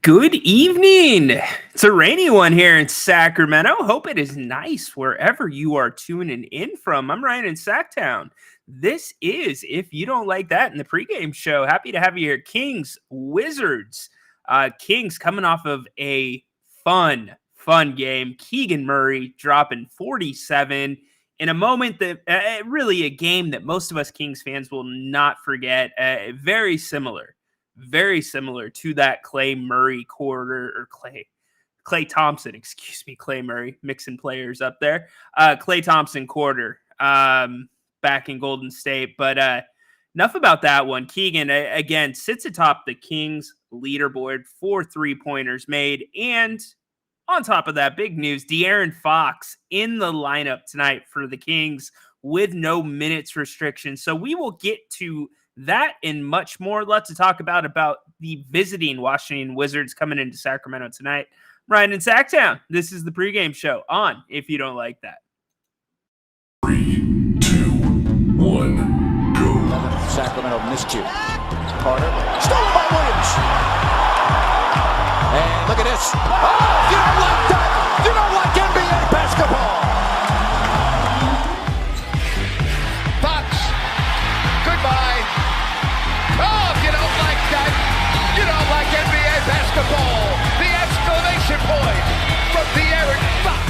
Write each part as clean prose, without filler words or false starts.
Good evening. It's a rainy one here in Sacramento. Hope it is nice wherever you are tuning in from. I'm Ryan in Sacktown. This is If You Don't Like That in the pregame show. Happy to have you here. Kings, Wizards. Kings coming off of a fun game. Keegan Murray dropping 47 in a moment that really a game that most of us Kings fans will not forget. Very similar to that Clay Murray quarter, or Clay Thompson, Clay Murray, mixing players up there. Clay Thompson quarter back in Golden State. But enough about that one. Keegan, again, sits atop the Kings leaderboard, 4 3-pointers made. And on top of that, big news, Darren Fox in the lineup tonight for the Kings with no minutes restriction. So we will get to that and much more. Lots to talk about the visiting Washington Wizards coming into Sacramento tonight. Ryan in Sacktown. This is the pregame show on If You Don't Like That. 3, 2, 1, go. Sacramento miscue. Carter. Stolen by Williams. And look at this. Oh, you don't like that. You don't like NBA basketball. Fox. Goodbye. Oh, if you don't like that, you don't like NBA basketball. The exclamation point from Darren Fox.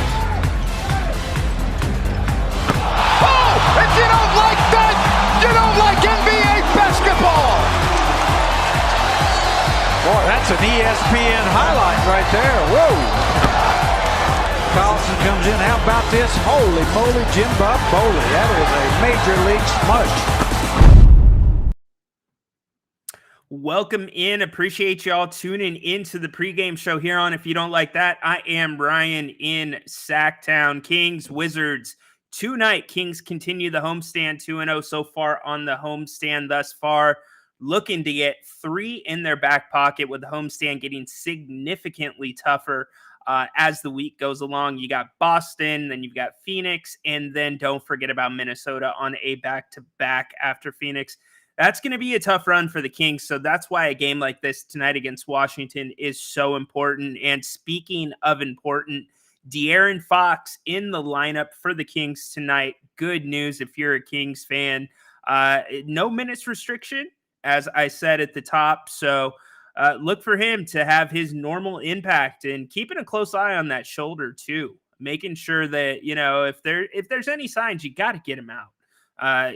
Oh, if you don't like that, you don't like NBA basketball. Boy, that's an ESPN highlight right there. Whoa. Carlson comes in. How about this? Holy moly, Jim Bob Foley. That is a major league smush. Welcome in. Appreciate y'all tuning into the pregame show here on If You Don't Like That. I am Ryan in Sacktown. Kings, Wizards. Tonight, Kings continue the homestand 2-0 so far on the homestand thus far. Looking to get 3 in their back pocket, with the homestand getting significantly tougher as the week goes along. You got Boston, then you've got Phoenix, and then don't forget about Minnesota on a back-to-back after Phoenix. That's going to be a tough run for the Kings, so that's why a game like this tonight against Washington is so important. And speaking of important, De'Aaron Fox in the lineup for the Kings tonight. Good news if you're a Kings fan. No minutes restriction, as I said at the top, so look for him to have his normal impact, and keeping a close eye on that shoulder too, making sure that, if there's any signs, you got to get him out.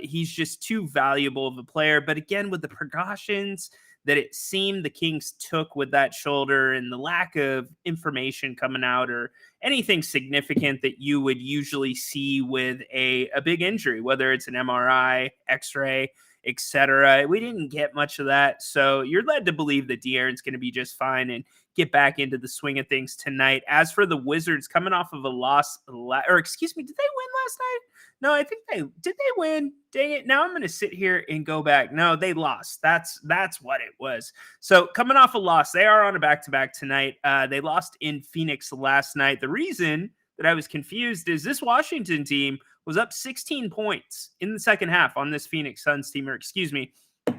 He's just too valuable of a player. But again, with the precautions that it seemed the Kings took with that shoulder and the lack of information coming out or anything significant that you would usually see with a big injury, whether it's an MRI, X-ray, etc., we didn't get much of that. So you're led to believe that De'Aaron's going to be just fine and get back into the swing of things tonight. As for the Wizards, coming off of a loss, did they win last night? No, I think did they win? Dang it. Now I'm going to sit here and go back. No, they lost. That's what it was. So coming off a loss, they are on a back-to-back tonight. They lost in Phoenix last night. The reason that I was confused is this Washington team was up 16 points in the second half on this Phoenix Suns team,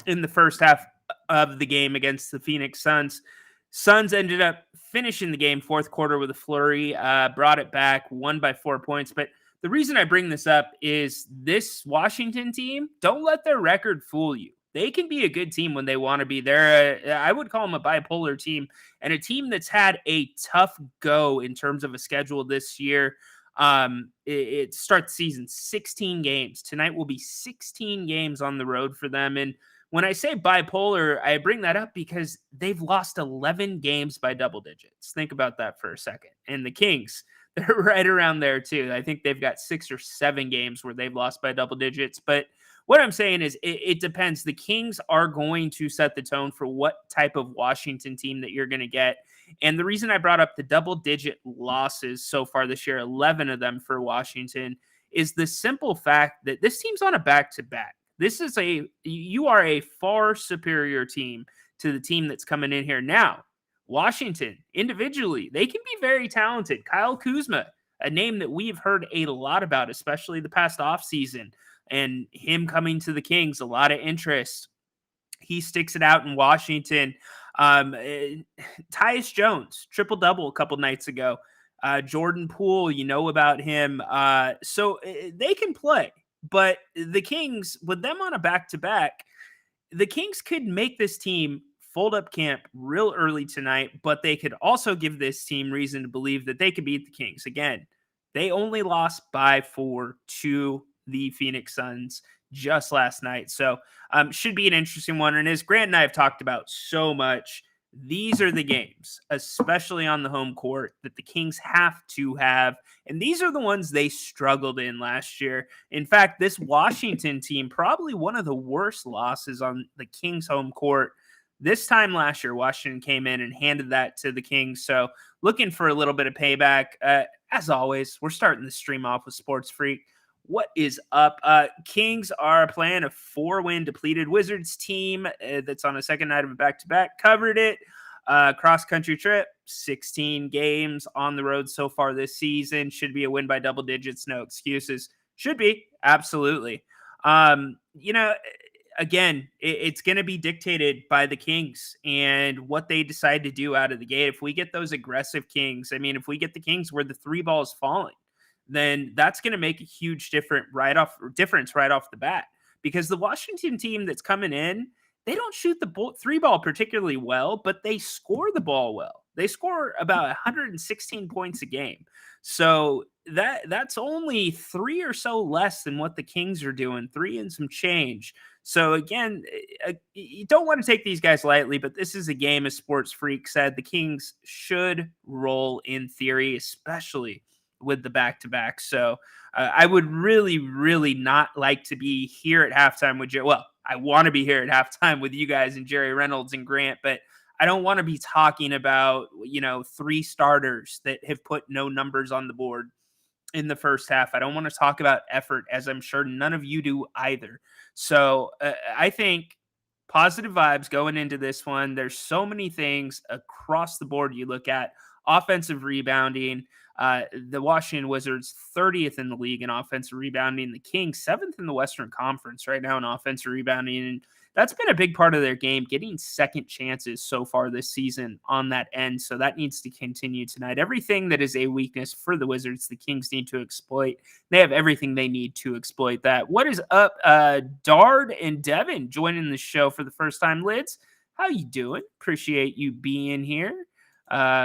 in the first half of the game against the Phoenix Suns. Suns ended up finishing the game fourth quarter with a flurry, brought it back, won by 4 points. But the reason I bring this up is this Washington team, don't let their record fool you. They can be a good team when they want to be. I would call them a bipolar team, and a team that's had a tough go in terms of a schedule this year. It starts the season 16 games. Tonight will be 16 games on the road for them. And when I say bipolar, I bring that up because they've lost 11 games by double digits. Think about that for a second. And the Kings, they're right around there too. I think they've got 6 or 7 games where they've lost by double digits. But what I'm saying is it depends. The Kings are going to set the tone for what type of Washington team that you're going to get. And the reason I brought up the double-digit losses so far this year, 11 of them for Washington, is the simple fact that this team's on a back-to-back. You are a far superior team to the team that's coming in here now. Washington, individually, they can be very talented. Kyle Kuzma, a name that we've heard a lot about, especially the past offseason, and him coming to the Kings, a lot of interest. He sticks it out in Washington. Tyus Jones, triple-double a couple nights ago. Jordan Poole, you know about him. So they can play. But the Kings, with them on a back-to-back, the Kings could make this team fold up camp real early tonight, but they could also give this team reason to believe that they could beat the Kings. Again, they only lost by 4 to the Phoenix Suns just last night. So should be an interesting one. And as Grant and I have talked about so much, these are the games, especially on the home court, that the Kings have to have. And these are the ones they struggled in last year. In fact, this Washington team, probably one of the worst losses on the Kings home court. This time last year, Washington came in and handed that to the Kings. So looking for a little bit of payback. As always, we're starting the stream off with Sports Freak. What is up? Kings are playing a 4-win depleted Wizards team that's on a second night of a back-to-back. Covered it. Cross-country trip, 16 games on the road so far this season. Should be a win by double digits. No excuses. Should be. Absolutely. Again, it's going to be dictated by the Kings and what they decide to do out of the gate. If we get those aggressive Kings, if we get the Kings where the 3 ball is falling, then that's going to make a huge difference right off the bat. Because the Washington team that's coming in, they don't shoot the 3 ball particularly well, but they score the ball well. They score about 116 points a game. So that's only 3 or so less than what the Kings are doing, 3 and some change. So again, you don't want to take these guys lightly, but this is a game, as Sports Freak said, the Kings should roll in theory, especially with the back-to-back. So I would really, really not like to be here at halftime with you. Well, I want to be here at halftime with you guys and Jerry Reynolds and Grant, but I don't want to be talking about, 3 starters that have put no numbers on the board in the first half. I don't want to talk about effort, as I'm sure none of you do either. So I think positive vibes going into this one. There's so many things across the board you look at. Offensive rebounding, the Washington Wizards 30th in the league in offensive rebounding. The Kings 7th in the Western Conference right now in offensive rebounding. And that's been a big part of their game, getting second chances so far this season on that end. So that needs to continue tonight. Everything that is a weakness for the Wizards, the Kings need to exploit. They have everything they need to exploit that. What is up? Darren and Devin joining the show for the first time. Lids, how you doing? Appreciate you being here.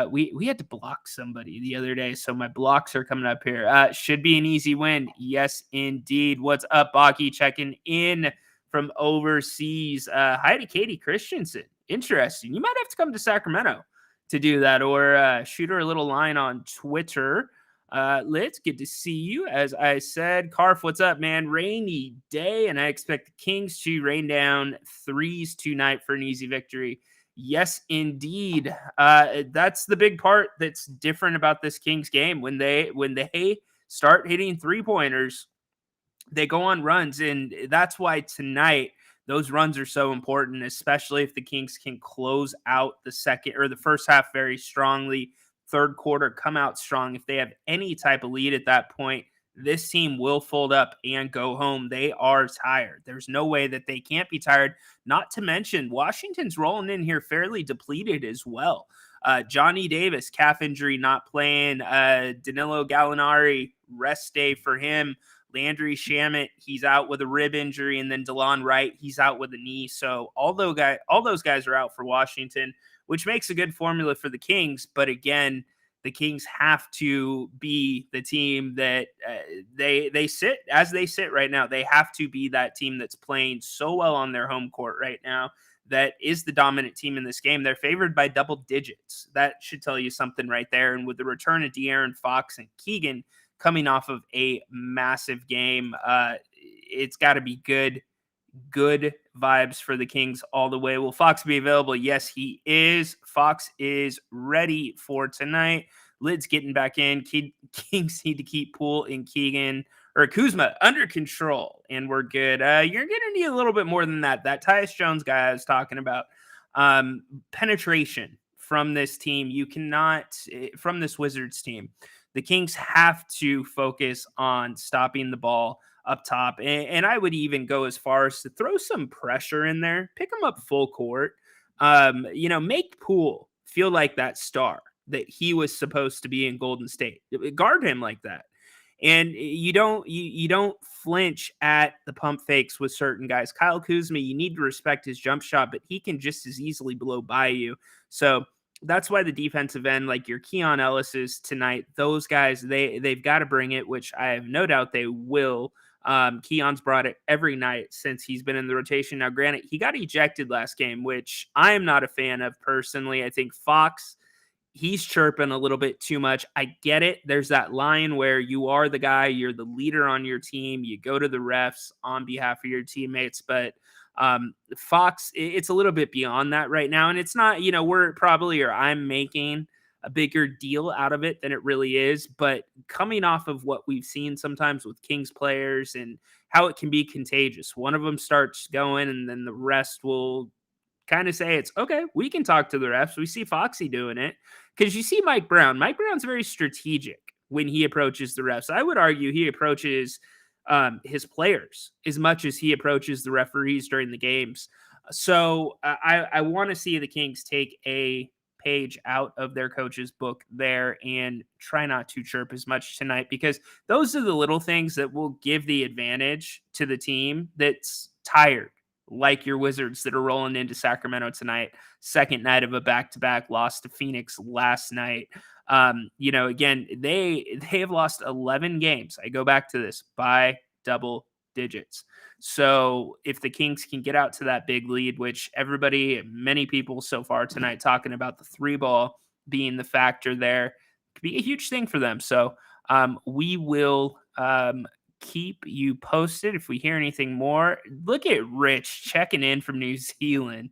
We had to block somebody the other day, so my blocks are coming up here. Should be an easy win. Yes, indeed. What's up, Baki? Checking in from overseas. Hi to Katie Christensen. Interesting. You might have to come to Sacramento to do that, or shoot her a little line on Twitter. Let's get to see you. As I said, Carf, what's up, man? Rainy day, and I expect the Kings to rain down 3s tonight for an easy victory. Yes, indeed. That's the big part that's different about this Kings game. When they start hitting 3-pointers, they go on runs, and that's why tonight those runs are so important, especially if the Kings can close out the first half very strongly, third quarter come out strong. If they have any type of lead at that point, this team will fold up and go home. They are tired. There's no way that they can't be tired. Not to mention, Washington's rolling in here fairly depleted as well. Johnny Davis, calf injury, not playing. Danilo Gallinari, rest day for him. Landry Shamet, he's out with a rib injury. And then DeLon Wright, he's out with a knee. So all those guys are out for Washington, which makes a good formula for the Kings. But again, the Kings have to be the team that they sit right now. They have to be that team that's playing so well on their home court right now. That is the dominant team in this game. They're favored by double digits. That should tell you something right there. And with the return of De'Aaron Fox and Keegan coming off of a massive game, it's got to be good vibes for the Kings all the way. Will Fox be available? Yes, he is. Fox is ready for tonight. Lid's getting back in. Kings need to keep Poole and Kuzma under control, and we're good. You're going to need a little bit more than that. That Tyus Jones guy I was talking about, penetration from this team. You cannot, from this Wizards team, the Kings have to focus on stopping the ball up top. And I would even go as far as to throw some pressure in there, pick them up full court. Make Poole feel like that star that he was supposed to be in Golden State. Guard him like that. And you don't flinch at the pump fakes with certain guys. Kyle Kuzma, you need to respect his jump shot, but he can just as easily blow by you. So that's why the defensive end, like your Keon Ellis's tonight, those guys, they've got to bring it, which I have no doubt they will. Keon's brought it every night since he's been in the rotation. Now, granted, he got ejected last game, which I am not a fan of personally. I think Fox, he's chirping a little bit too much. I get it. There's that line where you are the guy, you're the leader on your team. You go to the refs on behalf of your teammates, but Fox, it's a little bit beyond that right now. And it's not, I'm making a bigger deal out of it than it really is. But coming off of what we've seen sometimes with Kings players and how it can be contagious, one of them starts going and then the rest will kind of say it's okay. We can talk to the refs. We see Foxy doing it because you see Mike Brown. Mike Brown's very strategic when he approaches the refs. I would argue he approaches his players as much as he approaches the referees during the games. So I want to see the Kings take a page out of their coach's book there and try not to chirp as much tonight, because those are the little things that will give the advantage to the team that's tired, like your Wizards that are rolling into Sacramento tonight, second night of a back-to-back, loss to Phoenix last night. Again, they have lost 11 games. I go back to this by double digits. So if the Kings can get out to that big lead, which many people so far tonight talking about the 3-ball being the factor there, could be a huge thing for them. So we will keep you posted if we hear anything more. Look at Rich checking in from New Zealand,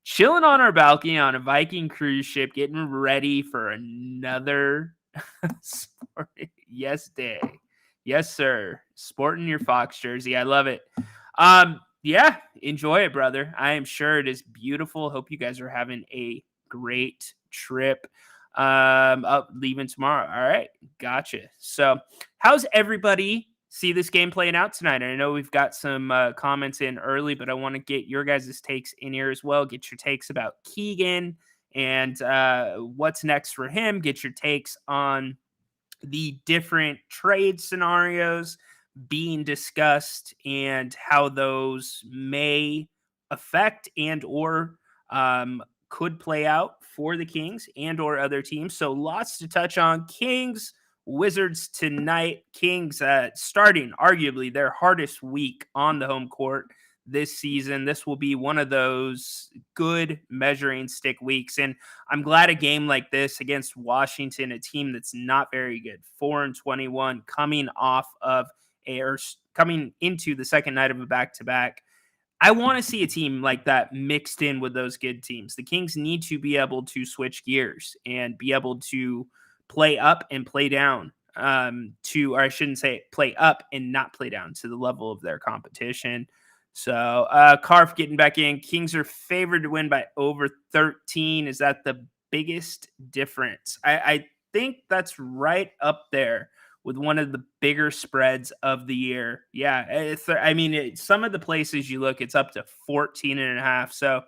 chilling on our balcony on a Viking cruise ship, getting ready for another day. Yes, sir. Sporting your Fox jersey. I love it. Yeah, enjoy it, brother. I am sure it is beautiful. Hope you guys are having a great trip. Leaving tomorrow. All right. Gotcha. So how's everybody see this game playing out tonight? And I know we've got some comments in early, but I want to get your guys' takes in here as well. Get your takes about Keegan and what's next for him. Get your takes on the different trade scenarios being discussed and how those may affect and or could play out for the Kings and or other teams. So lots to touch on. Kings, Wizards tonight. Kings starting arguably their hardest week on the home court this season. This will be one of those good measuring stick weeks. And I'm glad a game like this against Washington, a team that's not very good, 4-21, coming into the second night of a back-to-back. I want to see a team like that mixed in with those good teams. The Kings need to be able to switch gears and be able to play up and play down or I shouldn't say play up and not play down to the level of their competition. So Carf getting back in. Kings are favored to win by over 13. Is that the biggest difference? I think that's right up there with one of the bigger spreads of the year. Yeah, some of the places you look, it's up to 14.5. So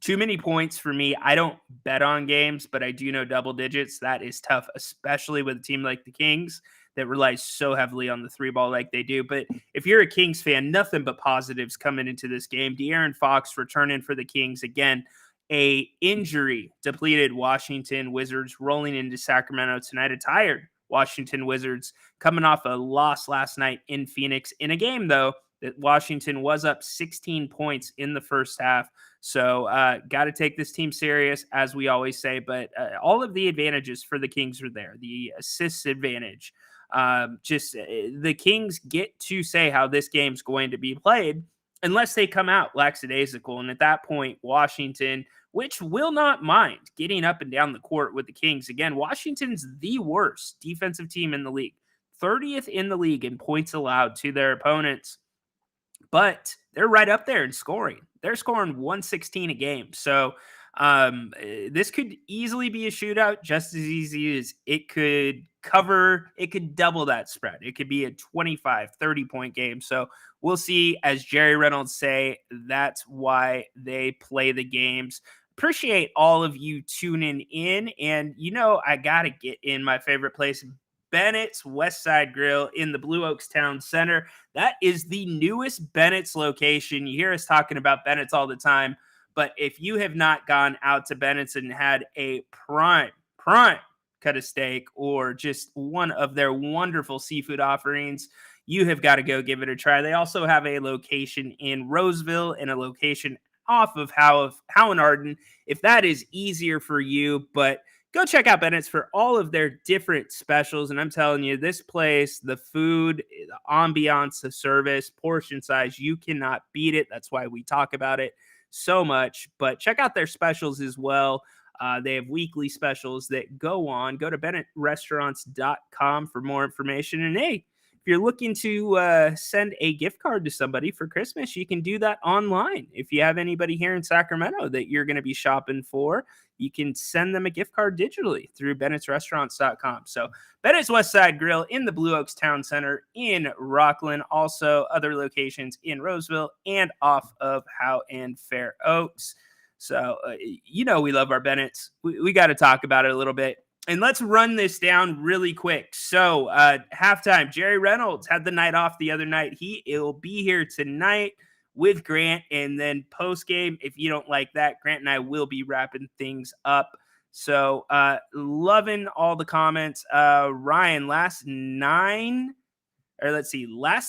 too many points for me. I don't bet on games, but I do know double digits. That is tough, especially with a team like the Kings that relies so heavily on the 3-ball like they do. But if you're a Kings fan, nothing but positives coming into this game. De'Aaron Fox returning for the Kings. Again, a injury-depleted Washington Wizards rolling into Sacramento tonight. A tired Washington Wizards coming off a loss last night in Phoenix in a game, though, that Washington was up 16 points in the first half. So got to take this team serious, as we always say. But all of the advantages for the Kings are there. The assists advantage. The Kings get to say how this game's going to be played unless they come out lackadaisical. And at that point, Washington, which will not mind getting up and down the court with the Kings. Again, Washington's the worst defensive team in the league, 30th in the league in points allowed to their opponents. But they're right up there in scoring. They're scoring 116 a game. So this could easily be a shootout, just as easy as it could double that spread. It could be a 25, 30-point game. So we'll see. As Jerry Reynolds say, that's why they play the games. appreciate all of you tuning in. And, I got to get in my favorite place, Bennett's West Side Grill in the Blue Oaks Town Center. That is the newest Bennett's location. You hear us talking about Bennett's all the time, but if you have not gone out to Bennett's and had a prime cut of steak or just one of their wonderful seafood offerings, you have got to go give it a try. They also have a location in Roseville and a location off of Howe and Arden, if that is easier for you. But go check out Bennett's for all of their different specials. And I'm telling you, this place, the food, the ambiance, the service, portion size, you cannot beat it. That's why we talk about it so much. But check out their specials as well. They have weekly specials that go on. Go to BennettRestaurants.com for more information. And hey, if you're looking to send a gift card to somebody for Christmas, you can do that online. If you have anybody here in Sacramento that you're going to be shopping for, you can send them a gift card digitally through Bennett'sRestaurants.com. So Bennett's West Side Grill in the Blue Oaks Town Center in Rockland. Also other locations in Roseville and off of Howe and Fair Oaks. So, we love our Bennett's. We got to talk about it a little bit. And let's run this down really quick. So, halftime, Jerry Reynolds had the night off the other night. He'll be here tonight with Grant. And then post-game, if you don't like that, Grant and I will be wrapping things up. So, loving all the comments. Ryan, last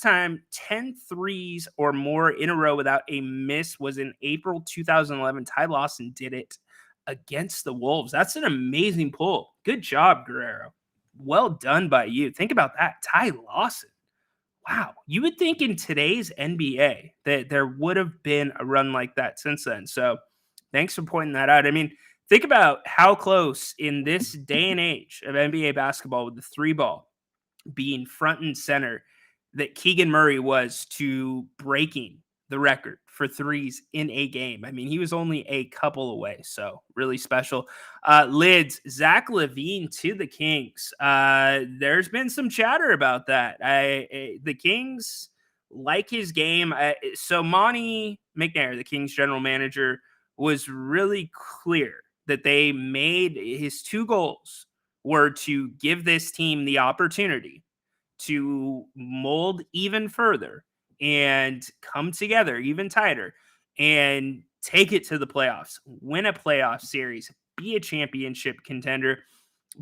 time 10 threes or more in a row without a miss was in April 2011. Ty Lawson did it against the Wolves. That's an amazing pull. Good job, Guerrero. Well done by you. Think about that. Ty Lawson. Wow. You would think in today's NBA that there would have been a run like that since then. So thanks for pointing that out. I mean, think about how close in this day and age of NBA basketball with the three ball being front and center that Keegan Murray was to breaking the record for threes in a game. I mean, he was only a couple away, so really special. Lids, Zack LaVine to the Kings. There's been some chatter about that. The Kings like his game. So Monty McNair, the Kings general manager, was really clear that they made his two goals were to give this team the opportunity to mold even further and come together even tighter and take it to the playoffs, win a playoff series, be a championship contender.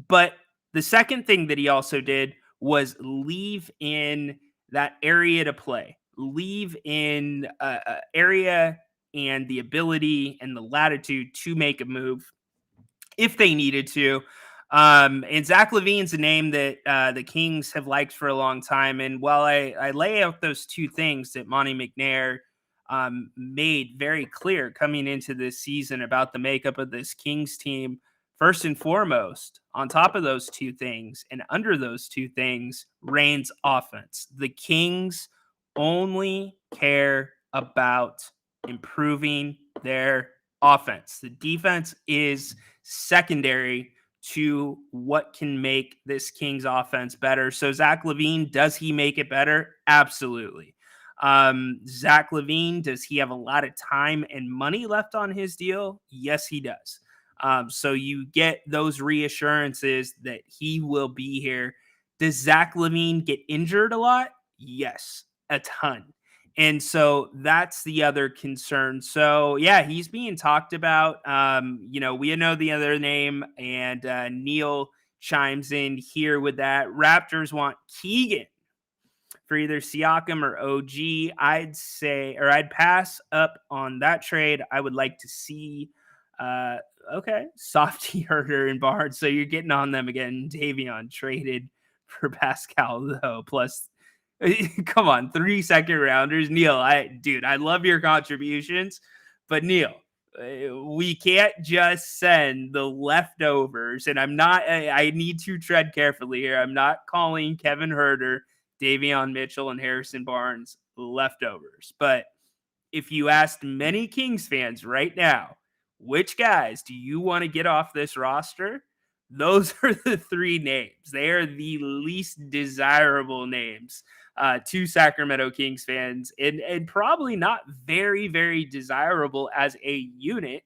But the second thing that he also did was leave in that area to play, leave in area and the ability and the latitude to make a move if they needed to. And Zack LaVine's a name that the Kings have liked for a long time. And while I lay out those two things that Monty McNair made very clear coming into this season about the makeup of this Kings team, first and foremost, on top of those two things and under those two things reigns offense. The Kings only care about improving their offense. The defense is secondary to what can make this Kings offense better. So Zack LaVine, does he make it better? Absolutely. Zack LaVine, does he have a lot of time and money left on his deal? Yes, he does. So you get those reassurances that he will be here. Does Zack LaVine get injured a lot? Yes, a ton. And so that's the other concern. So, yeah, he's being talked about. We know the other name, and Neil chimes in here with that. Raptors want Keegan for either Siakam or OG. I'd pass up on that trade. I would like to see, Softy, Herter, and Barnes. So you're getting on them again. Davion traded for Pascal, though, plus – come on, 3 second rounders. Neil, I love your contributions, but Neil, we can't just send the leftovers. And I need to tread carefully here. I'm not calling Kevin Huerter, Davion Mitchell, and Harrison Barnes leftovers. But if you asked many Kings fans right now, which guys do you want to get off this roster? Those are the three names. They are the least desirable names to Sacramento Kings fans, and probably not very, very desirable as a unit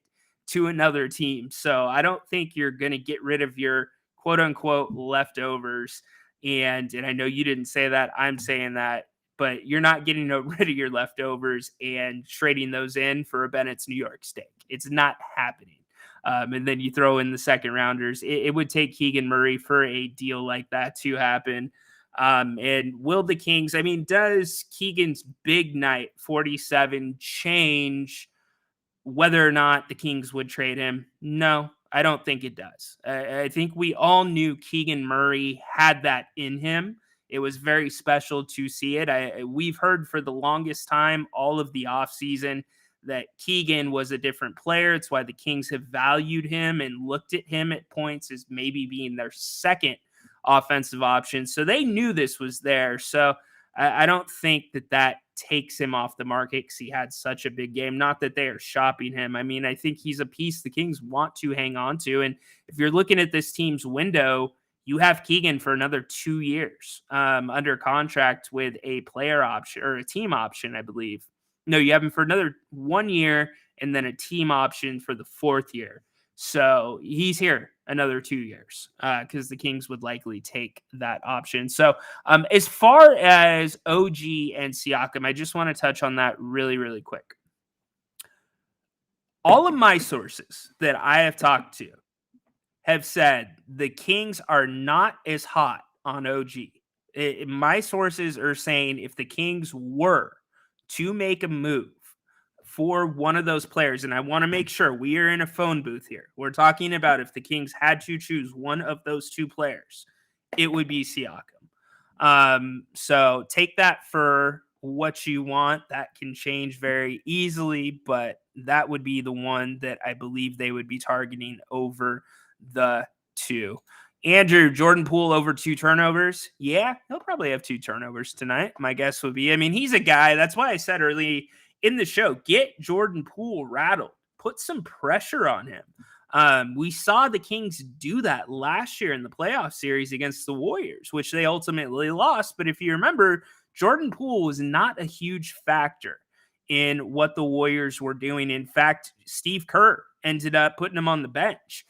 to another team. So I don't think you're going to get rid of your quote unquote leftovers. And I know you didn't say that. I'm saying that, but you're not getting rid of your leftovers and trading those in for a Bennett's New York steak. It's not happening. And then you throw in the second rounders. It would take Keegan Murray for a deal like that to happen. And will the Kings, I mean, does Keegan's big night 47 change whether or not the Kings would trade him? No, I don't think it does. I think we all knew Keegan Murray had that in him. It was very special to see it. We've heard for the longest time, all of the offseason, that Keegan was a different player. It's why the Kings have valued him and looked at him at points as maybe being their second offensive option. So they knew this was there. So I don't think that takes him off the market because he had such a big game. Not that they are shopping him. I mean, I think he's a piece the Kings want to hang on to. And if you're looking at this team's window, you have Keegan for another 2 years under contract with a player option or a team option, I believe. No, you have him for another 1 year and then a team option for the 4th year. So he's here another 2 years because the Kings would likely take that option. So as far as OG and Siakam, I just want to touch on that really, really quick. All of my sources that I have talked to have said the Kings are not as hot on OG. My sources are saying if the Kings were to make a move for one of those players, and I want to make sure we are in a phone booth here. We're talking about if the Kings had to choose one of those two players, it would be Siakam. So take that for what you want. That can change very easily, but that would be the one that I believe they would be targeting over the two. Andrew, Jordan Poole over 2 turnovers. Yeah, he'll probably have 2 turnovers tonight. My guess would be, I mean, he's a guy. That's why I said early in the show, get Jordan Poole rattled. Put some pressure on him. We saw the Kings do that last year in the playoff series against the Warriors, which they ultimately lost. But if you remember, Jordan Poole was not a huge factor in what the Warriors were doing. In fact, Steve Kerr ended up putting him on the bench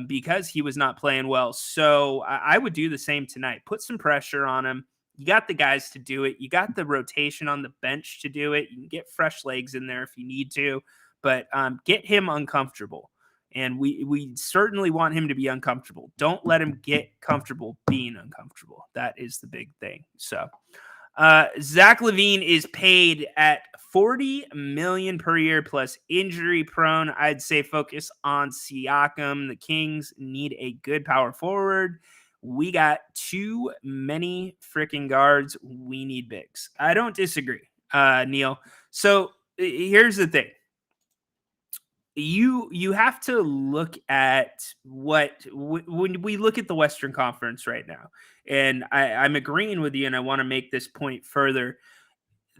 because he was not playing well. So I would do the same tonight. Put some pressure on him. You got the guys to do it. You got the rotation on the bench to do it. You can get fresh legs in there if you need to, but get him uncomfortable. And we certainly want him to be uncomfortable. Don't let him get comfortable being uncomfortable. That is the big thing. So Zack LaVine is paid at $40 million per year plus injury prone. I'd say focus on Siakam. The Kings need a good power forward. We got too many freaking guards. We need bigs. I don't disagree, Neil. So here's the thing. You have to look at when we look at the Western Conference right now, and I'm agreeing with you, and I want to make this point further.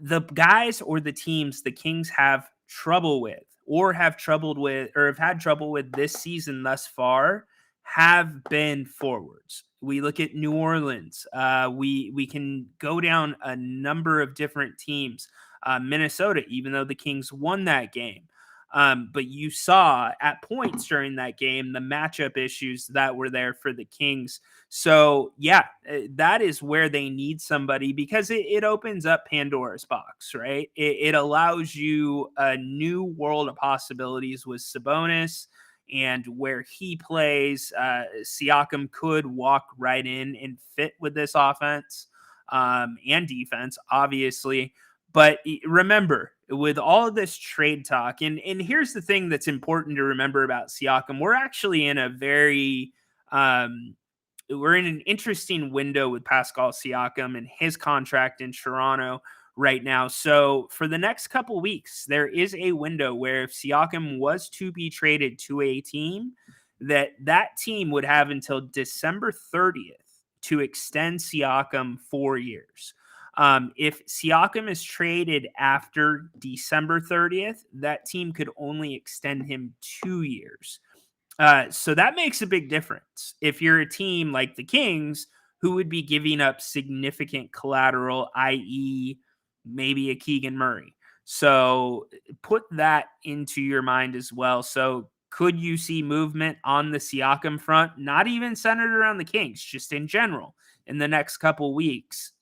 The guys or the teams the Kings have trouble with or have had trouble with this season thus far have been forwards. We look at New Orleans. We can go down a number of different teams. Minnesota, even though the Kings won that game. But you saw at points during that game the matchup issues that were there for the Kings. So, yeah, that is where they need somebody because it opens up Pandora's box, right? It allows you a new world of possibilities with Sabonis and where he plays. Siakam could walk right in and fit with this offense and defense, obviously. But remember, with all of this trade talk, and here's the thing that's important to remember about Siakam. We're actually in a very we're in an interesting window with Pascal Siakam and his contract in Toronto right now. So for the next couple weeks, there is a window where if Siakam was to be traded to a team, that team would have until December 30th to extend Siakam 4 years. If Siakam is traded after December 30th, that team could only extend him 2 years. So that makes a big difference. If you're a team like the Kings, who would be giving up significant collateral, i.e. maybe a Keegan Murray. So put that into your mind as well. So Could you see movement on the Siakam front? Not even centered around the Kings, just in general in the next couple weeks.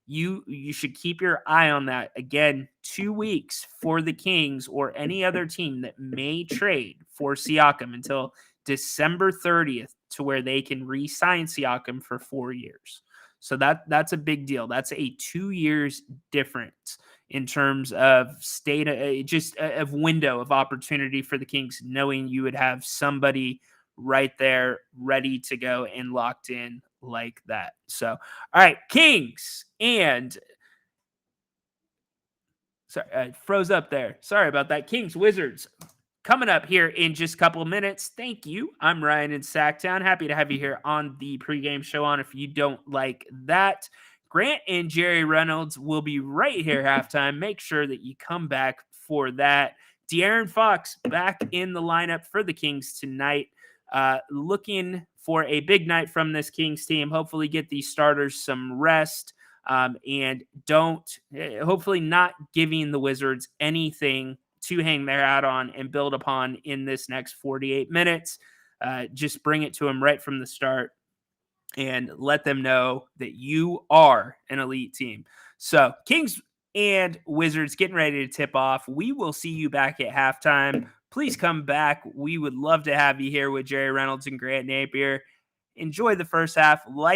You should keep your eye on that. Again, 2 weeks for the Kings or any other team that may trade for Siakam until December 30th to where they can re-sign Siakam for 4 years. So that's a big deal. That's a 2 years difference in terms of of window of opportunity for the Kings, knowing you would have somebody right there ready to go and locked in like that. So, all right, Kings and sorry, I froze up there. Sorry about that. Kings Wizards coming up here in just a couple of minutes. Thank you. I'm Ryan in Sacktown. Happy to have you here on the pregame show on. If you don't like that, Grant and Jerry Reynolds will be right here halftime. Make sure that you come back for that. De'Aaron Fox back in the lineup for the Kings tonight. Looking for a big night from this Kings team. Hopefully get these starters some rest and hopefully not giving the Wizards anything to hang their hat on and build upon in this next 48 minutes. Just bring it to them right from the start and let them know that you are an elite team. So Kings and Wizards getting ready to tip off. We will see you back at halftime. Please come back. We would love to have you here with Jerry Reynolds and Grant Napier. Enjoy the first half.